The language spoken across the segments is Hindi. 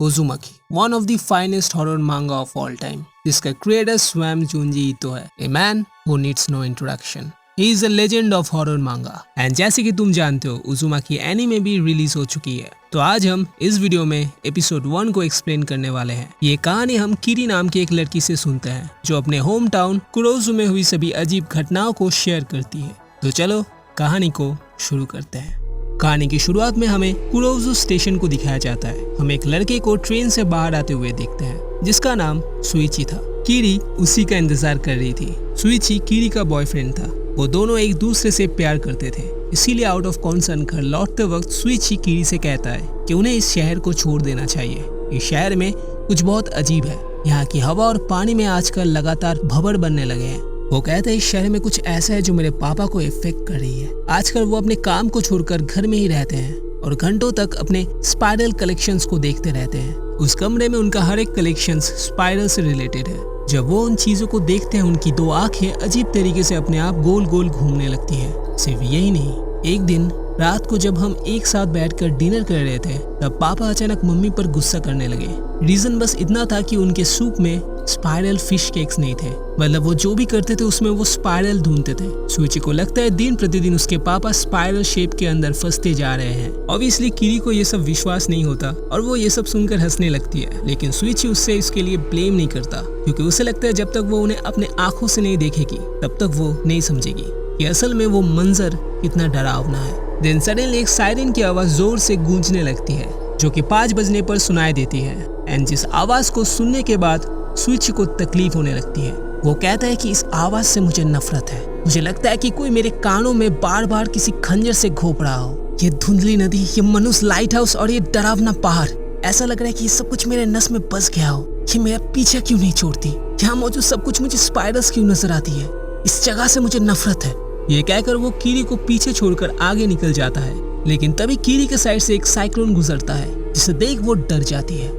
Uzumaki, one of the finest horror manga of all time, जिसका क्रिएटर स्वयं जुंजी ईतो है, a man who needs no introduction. He is a legend of horror manga. And जैसे कि तुम जानते हो, उजुमाकी एनीमे भी रिलीज हो चुकी है। तो आज हम इस वीडियो में एपिसोड 1 को एक्सप्लेन करने वाले हैं। ये कहानी हम किरी नाम की एक लड़की से सुनते हैं, जो अपने होम टाउन कुरोजू में हुई सभी अजीब घटनाओं को शेयर करती है। तो चलो कहानी को शुरू करते हैं। कहानी की शुरुआत में हमें कुरोजू स्टेशन को दिखाया जाता है। हम एक लड़के को ट्रेन से बाहर आते हुए देखते हैं, जिसका नाम सुइची था। किरी उसी का इंतजार कर रही थी। सुइची किरी का बॉयफ्रेंड था। वो दोनों एक दूसरे से प्यार करते थे, इसीलिए आउट ऑफ कॉन्सर्न घर लौटते वक्त सुइची किरी से कहता है कि उन्हें इस शहर को छोड़ देना चाहिए। इस शहर में कुछ बहुत अजीब है। यहाँ की हवा और पानी में आजकल लगातार भंवर बनने लगे हैं। वो कहते हैं इस शहर में कुछ ऐसा है जो मेरे पापा को इफेक्ट कर रही है। आजकल वो अपने काम को छोड़कर घर में ही रहते हैं और घंटों तक अपने स्पाइरल कलेक्शंस को देखते रहते हैं। उस कमरे में उनका हर एक कलेक्शंस स्पाइरल से रिलेटेड है। जब वो उन चीजों को देखते हैं, उनकी दो आंखें अजीब तरीके से अपने आप गोल गोल घूमने लगती है। सिर्फ यही नहीं, एक दिन रात को जब हम एक साथ बैठकर डिनर कर रहे थे, तब पापा अचानक मम्मी पर गुस्सा करने लगे। रीजन बस इतना था कि उनके सूप में स्पाइरल फिश केक्स नहीं थे। मतलब वो जो भी करते थे उसमें वो स्पाइरल ढूंढते थे। सुइची को लगता है दिन प्रतिदिन उसके पापा स्पाइरल शेप के अंदर फंसते जा रहे हैं। ऑब्वियसली किरी को ये सब विश्वास नहीं होता और वो ये सब सुनकर हंसने लगती है, लेकिन सुइची उससे इसके लिए ब्लेम नहीं करता, क्योंकि उसे लगता है जब तक वो उन्हें अपने आंखों से नहीं देखेगी तब तक वो नहीं समझेगी कि असल में वो मंजर कितना डरावना है। देन सडनली एक सायरन की आवाज जोर से गूंजने लगती है, जो कि 5 बजने पर सुनाई देती है। एंड जिस आवाज को सुनने के बाद सुइची को तकलीफ होने लगती है। वो कहता है कि इस आवाज से मुझे नफरत है। मुझे लगता है कि कोई मेरे कानों में बार बार किसी खंजर से घोंप रहा हो। ये धुंधली नदी, ये मनुष्य लाइट हाउस और ये डरावना पहाड़, ऐसा लग रहा है कि ये सब कुछ मेरे नस में बस गया हो। ये मेरा पीछा क्यों नहीं छोड़ती? यहाँ मौजूद सब कुछ मुझे स्पाइडर्स क्यों नजर आती है? इस जगह से मुझे नफरत है। ये कहकर वो किरी को पीछे छोड़कर आगे निकल जाता है, लेकिन तभी किरी के साइड से एक साइक्लोन गुजरता है, जिसे देख वो डर जाती है।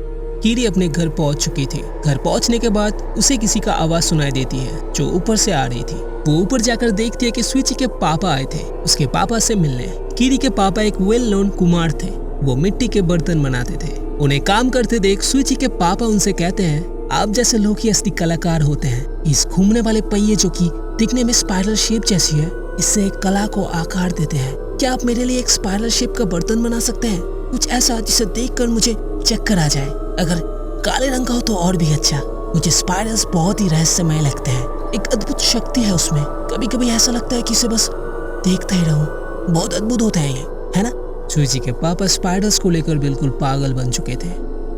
किरी अपने घर पहुंच चुकी थी। घर पहुंचने के बाद उसे किसी का आवाज सुनाई देती है, जो ऊपर से आ रही थी। वो ऊपर जाकर देखती है कि सुइची के पापा आए थे उसके पापा से मिलने। किरी के पापा एक वेल नोन कुम्हार थे। वो मिट्टी के बर्तन बनाते थे। उन्हें काम करते देख सुइची के पापा उनसे कहते हैं, आप जैसे लोग ही असली कलाकार होते हैं। इस घूमने वाले पहिए, जो कि दिखने में स्पाइरल शेप जैसी है, इससे एक कला को आकार देते हैं। क्या आप मेरे लिए एक स्पाइरल शेप का बर्तन बना सकते हैं? कुछ ऐसा जिसे देखकर मुझे चक्कर आ जाए। अगर काले रंग का हो तो और भी अच्छा। मुझे स्पाइरल्स बहुत ही रहस्यमय लगते हैं। एक अद्भुत शक्ति है उसमें। कभी कभी ऐसा लगता है कि इसे बस देखता ही रहूं। बहुत अद्भुत होते हैं ये, है ना? सुइची के पापा स्पाइडर्स को लेकर बिल्कुल पागल बन चुके थे।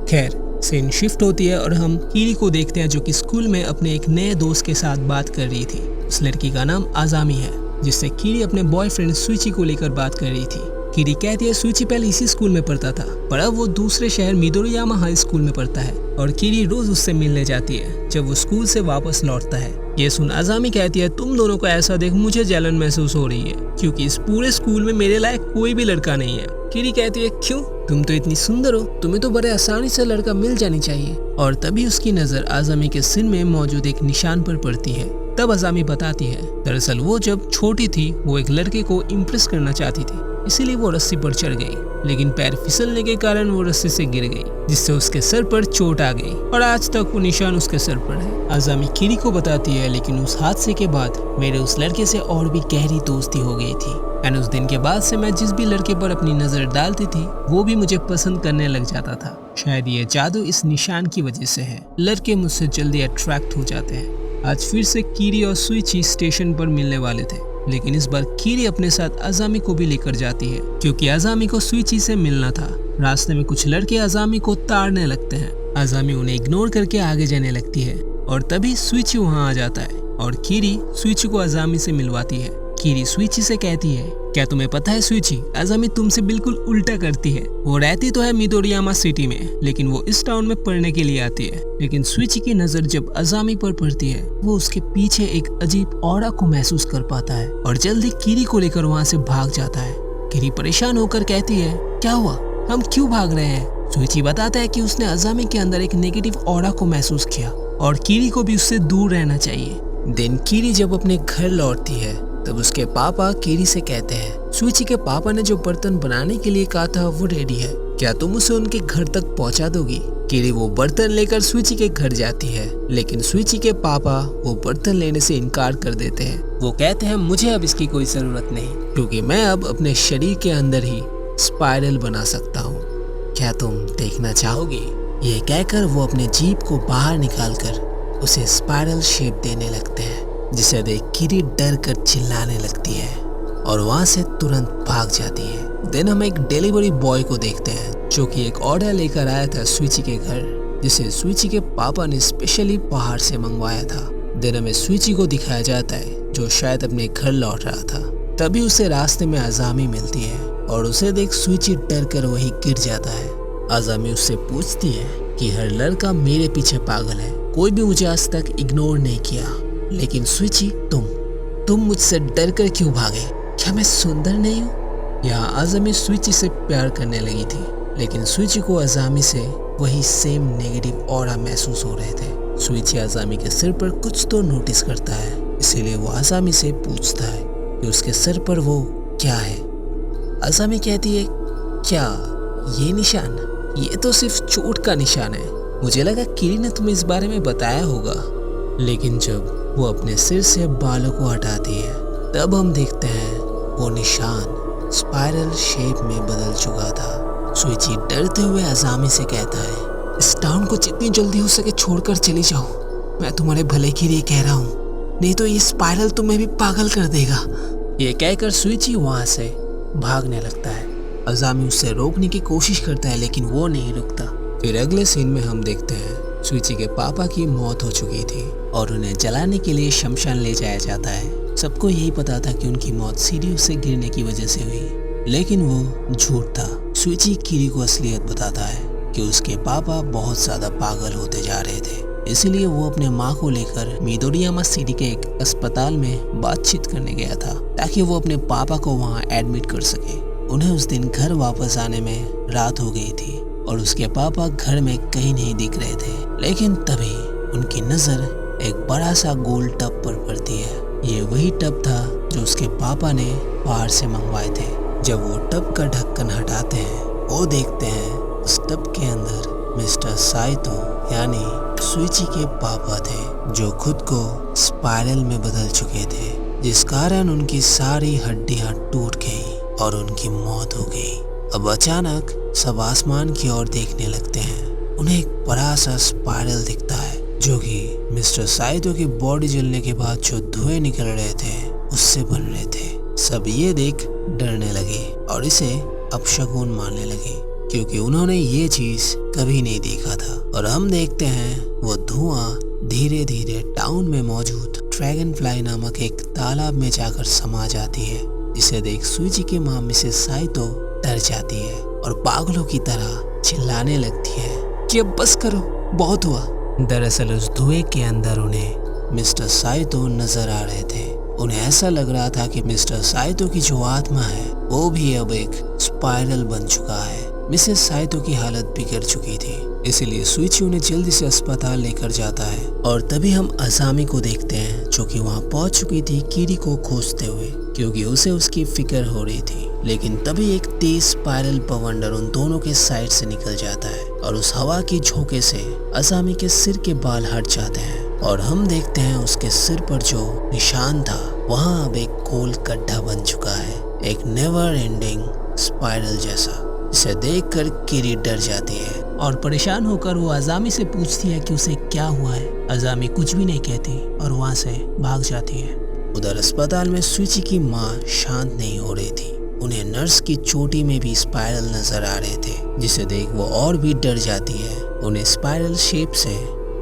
खैर, सीन शिफ्ट होती है और हम किरी को देखते हैं, जो कि स्कूल में अपने एक नए दोस्त के साथ बात कर रही थी। उस लड़की का नाम आजामी है, जिससे किरी अपने बॉयफ्रेंड सुइची को लेकर बात कर रही थी। किरी कहती है सुइची पहले इसी स्कूल में पढ़ता था, पर अब वो दूसरे शहर मिदोरियामा हाई स्कूल में पढ़ता है और किरी रोज उससे मिलने जाती है जब वो स्कूल से वापस लौटता है। ये सुन आजामी कहती है, तुम दोनों को ऐसा देख मुझे जलन महसूस हो रही है, क्योंकि इस पूरे स्कूल में मेरे लायक कोई भी लड़का नहीं है। किरी कहती है, क्यों? तुम तो इतनी सुंदर हो, तुम्हें तो बड़े आसानी से लड़का मिल जानी चाहिए। और तभी उसकी नजर आजामी के सिर में मौजूद एक निशान पर पड़ती है। तब आजामी बताती है, दरअसल वो जब छोटी थी वो एक लड़के को इम्प्रेस करना चाहती थी, इसीलिए वो रस्सी पर चढ़ गई, लेकिन पैर फिसलने के कारण वो रस्सी से गिर गई, जिससे उसके सर पर चोट आ गई और आज तक वो निशान उसके सर पर है। आजामी किरी को बताती है, लेकिन उस हादसे के बाद मेरे उस लड़के से और भी गहरी दोस्ती हो गई थी। एंड उस दिन के बाद से मैं जिस भी लड़के पर अपनी नजर डालती थी, वो भी मुझे पसंद करने लग जाता था। शायद ये जादू इस निशान की वजह से है। लड़के मुझसे जल्दी अट्रैक्ट हो जाते हैं। आज फिर से किरी और सुइची स्टेशन पर मिलने वाले थे, लेकिन इस बार किरी अपने साथ आजामी को भी लेकर जाती है, क्योंकि आजामी को सुइची से मिलना था। रास्ते में कुछ लड़के आजामी को ताड़ने लगते हैं। आजामी उन्हें इग्नोर करके आगे जाने लगती है और तभी सुइची वहां आ जाता है और किरी सुइची को आजामी से मिलवाती है। किरी सुइची से कहती है, क्या तुम्हें पता है सुइची, आजामी तुमसे बिल्कुल उल्टा करती है। वो रहती तो है मिदोरियामा सिटी में, लेकिन वो इस टाउन में पढ़ने के लिए आती है। लेकिन सुइची की नजर जब आजामी पर पड़ती है, वो उसके पीछे एक अजीब ऑरा को महसूस कर पाता है और जल्दी किरी को लेकर वहाँ से भाग जाता है। किरी परेशान होकर कहती है, क्या हुआ, हम क्यों भाग रहे हैं? सुइची बताता है कि उसने आजामी के अंदर एक नेगेटिव ऑरा को महसूस किया और किरी को भी उससे दूर रहना चाहिए। दिन किरी जब अपने घर लौटती है, तब उसके पापा कीरी से कहते हैं, सुइची के पापा ने जो बर्तन बनाने के लिए कहा था वो रेडी है, क्या तुम उसे उनके घर तक पहुंचा दोगी? कीरी वो बर्तन लेकर सुइची के घर जाती है, लेकिन सुइची के पापा वो बर्तन लेने से इनकार कर देते हैं। वो कहते हैं मुझे अब इसकी कोई जरूरत नहीं, क्योंकि मैं अब अपने शरीर के अंदर ही स्पाइरल बना सकता हूँ, क्या तुम देखना चाहोगे? ये कहकर वो अपने जीप को बाहर निकालकर उसे स्पाइरल शेप देने लगते हैं, जिसे देख कीरी डर कर चिल्लाने लगती है और वहाँ से तुरंत भाग जाती है। देन हम एक डिलीवरी बॉय को देखते हैं जो कि एक ऑर्डर लेकर आया था सुइची के घर, जिसे सुइची के पापा ने स्पेशली पहाड़ से मंगवाया था। देन हमें सुइची को दिखाया जाता है जो शायद अपने घर लौट रहा था। तभी उसे रास्ते में अजामी मिलती है और उसे देख सुइची डर कर वहीं गिर जाता है। अजामी उससे पूछती है कि हर लड़का मेरे पीछे पागल है, कोई भी मुझे आज तक इग्नोर नहीं किया, लेकिन सुइची तुम मुझसे डर कर क्यों भागे? क्या मैं सुंदर नहीं हूँ? यहाँ अजामी सुइची से प्यार करने लगी थी, लेकिन सुइची को अजामी से वही सेम नेगेटिव ऑरा महसूस हो रहे थे। सुइची अजामी के सिर पर कुछ तो नोटिस करता है, इसीलिए वो अजामी से पूछता है कि उसके सिर पर वो क्या है। अजामी कहती है, क्या ये निशान? ये तो सिर्फ चोट का निशान है, मुझे लगा कीरी ने तुम्हें इस बारे में बताया होगा। लेकिन जब वो अपने सिर से बालों को हटाती है, तब हम देखते हैं वो निशान स्पाइरल शेप में बदल चुका था। सुइची डरते हुए अजामी से कहता है, इस टाउन को जितनी जल्दी हो सके छोड़कर चली जाओ, मैं तुम्हारे भले के लिए कह रहा हूँ, नहीं तो ये स्पाइरल तुम्हें भी पागल कर देगा। ये कहकर सुइची वहाँ से भागने लगता है। अजामी उससे रोकने की कोशिश करता है, लेकिन वो नहीं रुकता। फिर अगले सीन में हम देखते हैं सुइची के पापा की मौत हो चुकी थी और उन्हें जलाने के लिए शमशान ले जाया जाता है। सबको यही पता था कि उनकी मौत सीढ़ियों से गिरने की वजह से हुई, लेकिन वो झूठ था। सुइची कीरी को असलियत बताता है कि उसके पापा बहुत ज्यादा पागल होते जा रहे थे, इसलिए वो अपने माँ को लेकर मिदोरियामा सिटी के एक अस्पताल में बातचीत करने गया था, ताकि वो अपने पापा को वहाँ एडमिट कर सके। उन्हें उस दिन घर वापस आने में रात हो गई थी और उसके पापा घर में कहीं नहीं दिख रहे थे, लेकिन तभी उनकी नजर एक बड़ा सा गोल टब पर पड़ती है। ये वही टब था जो उसके पापा ने बाहर से मंगवाए थे। जब वो टब का ढक्कन हटाते हैं, वो देखते हैं उस टब के अंदर मिस्टर साइतो यानी सुइची के पापा थे, जो खुद को स्पाइरल में बदल चुके थे, जिस कारण उनकी सारी हड्डियां टूट गई और उनकी मौत हो गई। अब अचानक सब आसमान की ओर देखने लगते हैं। उन्हें एक बड़ा सा स्पाइरल दिखता है, जो कि मिस्टर साइतो की बॉडी जलने के बाद जो धुएं निकल रहे थे उससे बन रहे थे। सब ये देख डरने लगे और इसे अपशगुन मानने लगे, क्योंकि उन्होंने ये चीज कभी नहीं देखा था। और हम देखते हैं वो धुआं धीरे धीरे टाउन में मौजूद ड्रैगन फ्लाई नामक एक तालाब में जाकर समा जाती है, जिसे देख सुइची की माँ मिसेस साइतो डर जाती है और पागलों की तरह चिल्लाने लगती है कि अब बस करो, बहुत हुआ। दरअसल उस धुएं के अंदर उन्हें मिस्टर साइतो नजर आ रहे थे। उन्हें ऐसा लग रहा था कि मिस्टर साइतो की जो आत्मा है वो भी अब एक स्पाइरल बन चुका है। मिसेस साइतो की हालत बिगड़ चुकी थी, इसलिए सुइची उन्हें जल्दी से अस्पताल लेकर जाता है। और तभी हम अजामी को देखते हैं, जो कि वहाँ पहुँच चुकी थी कीरी को खोजते हुए, क्योंकि उसे उसकी फिक्र हो रही थी। लेकिन तभी एक तेज स्पाइरल बवंडर उन दोनों के साइड से निकल जाता है और उस हवा की झोंके से अजामी के सिर के बाल हट जाते हैं और हम देखते हैं उसके सिर पर जो निशान था वहाँ अब एक गोल गड्ढा बन चुका है, एक नेवर एंडिंग स्पाइरल जैसा, जिसे देखकर कीरी डर जाती है और परेशान होकर वो अजामी से पूछती है कि उसे क्या हुआ है। अजामी कुछ भी नहीं कहती और वहाँ से भाग जाती है। उधर अस्पताल में सुइची की माँ शांत नहीं हो रही थी। उन्हें नर्स की चोटी में भी स्पाइरल नजर आ रहे थे, जिसे देख वो और भी डर जाती है। उन्हें स्पाइरल शेप से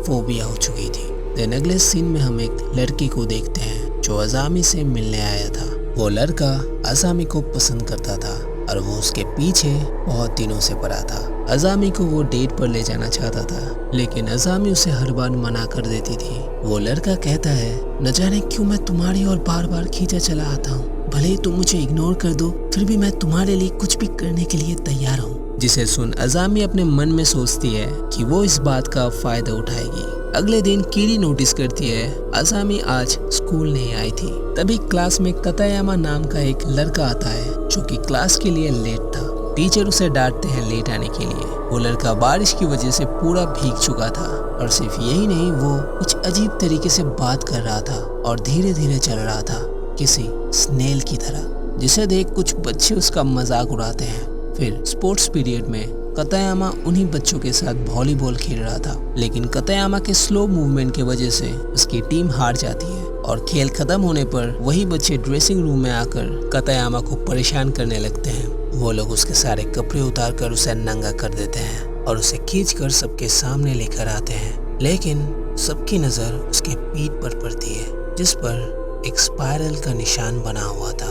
फोबिया हो चुकी थी। देन अगले सीन में हम एक लड़की को देखते हैं जो अजामी से मिलने आया था। वो लड़का अजामी को पसंद करता था और वो उसके पीछे बहुत दिनों से पड़ा था। अजामी को वो डेट पर ले जाना चाहता था, लेकिन अजामी उसे हर बार मना कर देती थी। वो लड़का कहता है, न जाने क्यों मैं तुम्हारी और बार बार खींचा चला आता हूँ, भले ही तुम मुझे इग्नोर कर दो, फिर भी मैं तुम्हारे लिए कुछ भी करने के लिए तैयार हूँ। जिसे सुन अजामी अपने मन में सोचती है कि वो इस बात का फायदा उठाएगी। अगले दिन कीरी नोटिस करती है अजामी आज स्कूल नहीं आई थी। तभी क्लास में कतायामा नाम का एक लड़का आता है जो कि क्लास के लिए लेट था। टीचर उसे डांटते हैं लेट आने के लिए। वो लड़का बारिश की वजह से पूरा भीग चुका था और सिर्फ यही नहीं, वो कुछ अजीब तरीके से बात कर रहा था और धीरे धीरे चल रहा था किसी स्नेल की तरह, जिसे देख कुछ बच्चे उसका मजाक उड़ाते हैं। फिर स्पोर्ट्स पीरियड में कतायामा उन्हीं बच्चों के साथ वॉलीबॉल खेल रहा था, लेकिन कतायामा के स्लो मूवमेंट की वजह से उसकी टीम हार जाती है और खेल खत्म होने पर वही बच्चे ड्रेसिंग रूम में आकर कतायामा को परेशान करने लगते हैं। वो लोग उसके सारे कपड़े उतार कर उसे नंगा कर देते हैं और उसे खींचकर सबके सामने लेकर आते हैं, लेकिन सबकी नज़र उसके पीठ पर पड़ती है जिस पर एक स्पाइरल का निशान बना हुआ था।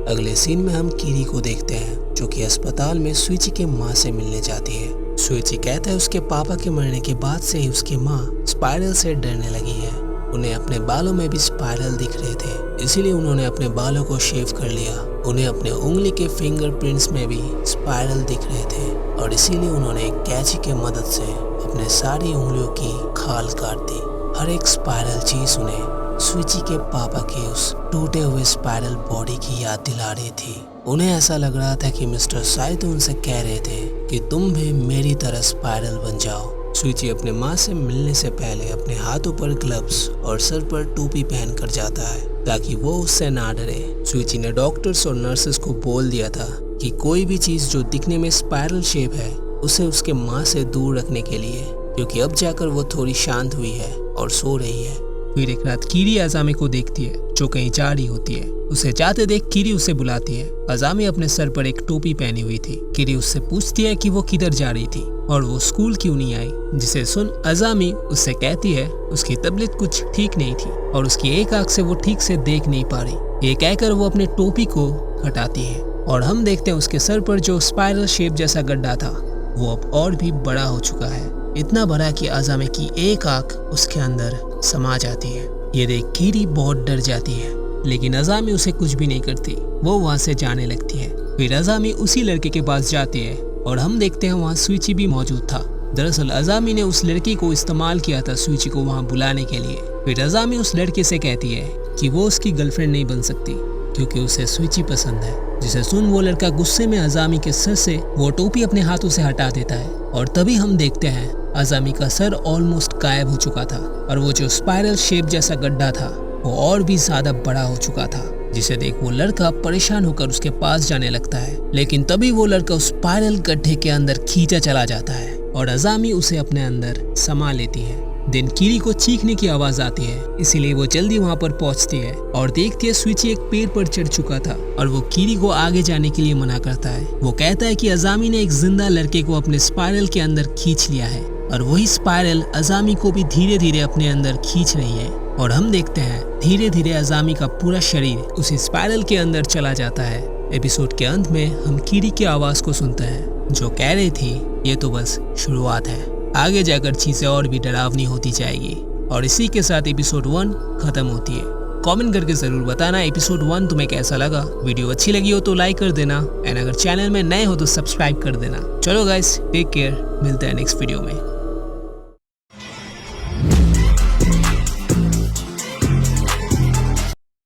अगले सीन में हम कीरी को देखते हैं जो कि अस्पताल में सुइची के माँ से मिलने जाती है। सुइची कहता है उसके पापा के मरने के बाद से ही उसकी माँ स्पाइरल से डरने लगी है। उन्हें अपने बालों में भी स्पाइरल दिख रहे थे, इसीलिए उन्होंने अपने बालों को शेव कर लिया। उन्हें अपने उंगली के फिंगरप्रिंट्स में भी स्पाइरल दिख रहे थे और इसीलिए उन्होंने एक कैंची की मदद से अपने सारी उंगलियों की खाल काट दी। हर एक स्पाइरल चीज उन्हें सुइची के पापा के उस टूटे हुए स्पाइरल बॉडी की याद दिला रही थी। उन्हें ऐसा लग रहा था कि मिस्टर साइतो उनसे कह रहे थे कि तुम भी मेरी तरह स्पाइरल बन जाओ। सुइची अपने माँ से मिलने से पहले अपने हाथों पर ग्लव्स और सर पर टोपी पहन कर जाता है ताकि वो उससे ना डरे। सुइची ने डॉक्टर्स और नर्सेस को बोल दिया था कि कोई भी चीज जो दिखने में स्पाइरल शेप है उसे उसके माँ से दूर रखने के लिए, क्योंकि अब जाकर वो थोड़ी शांत हुई है और सो रही है। फिर एक रात कीरी अजामी को देखती है जो कहीं जा रही होती है। उसे जाते देख कीरी उसे बुलाती है। अजामी अपने सर पर एक टोपी पहनी हुई थी। कीरी उससे पूछती है कि वो किधर जा रही थी और वो स्कूल क्यों नहीं आई, जिसे सुन अजामी उससे कहती है उसकी तबीयत कुछ ठीक नहीं थी और उसकी एक आंख से वो ठीक से देख नहीं पा रही। ये कहकर वो अपने टोपी को हटाती है और हम देखते हैं उसके सर पर जो स्पाइरल शेप जैसा गड्ढा था वो अब और भी बड़ा हो चुका है, इतना बड़ा कि अजामी की एक आंख उसके अंदर समा जाती है। ये देख कीरी बहुत डर जाती है, लेकिन अजामी उसे कुछ भी नहीं करती। वो वहाँ से जाने लगती है। फिर अजामी उसी लड़के के पास जाती है और हम देखते हैं वहाँ सुइची भी मौजूद था। दरअसल अजामी ने उस लड़की को इस्तेमाल किया था सुइची को वहाँ बुलाने के लिए। फिर अजामी उस लड़के से कहती है कि वो उसकी गर्लफ्रेंड नहीं बन सकती क्योंकि उसे सुइची पसंद है, जिसे सुन वो लड़का गुस्से में अजामी के सर से वो टोपी अपने हाथों से हटा देता है और तभी हम देखते हैं अजामी का सर ऑलमोस्ट गायब हो चुका था और वो जो स्पाइरल शेप जैसा गड्ढा था वो और भी ज्यादा बड़ा हो चुका था, जिसे देख वो लड़का परेशान होकर उसके पास जाने लगता है। लेकिन तभी वो लड़का उस स्पाइरल गड्ढे के अंदर खींचा चला जाता है और अजामी उसे अपने अंदर समा लेती है। दिन कीरी को चीखने की आवाज आती है, इसीलिए वो जल्दी वहाँ पर पहुँचती है और देखती है सुइची एक पेड़ पर चढ़ चुका था और वो कीरी को आगे जाने के लिए मना करता है। वो कहता है कि अजामी ने एक जिंदा लड़के को अपने स्पाइरल के अंदर खींच लिया है और वही स्पाइरल अजामी को भी धीरे धीरे अपने अंदर खींच रही है और हम देखते हैं धीरे धीरे अजामी का पूरा शरीर उसी स्पाइरल के अंदर चला जाता है। एपिसोड के अंत में हम कीरी की आवाज को सुनते हैं जो कह रही थी ये तो बस शुरुआत है, आगे जाकर चीजें और भी डरावनी होती जाएगी। और इसी के साथ एपिसोड 1 खत्म होती है। कमेंट करके जरूर बताना एपिसोड 1 तुम्हें कैसा लगा। वीडियो अच्छी लगी हो तो लाइक कर देना एंड अगर चैनल में नए हो तो सब्सक्राइब कर देना। चलो गाइस, टेक केयर, मिलते हैं नेक्स्ट वीडियो में।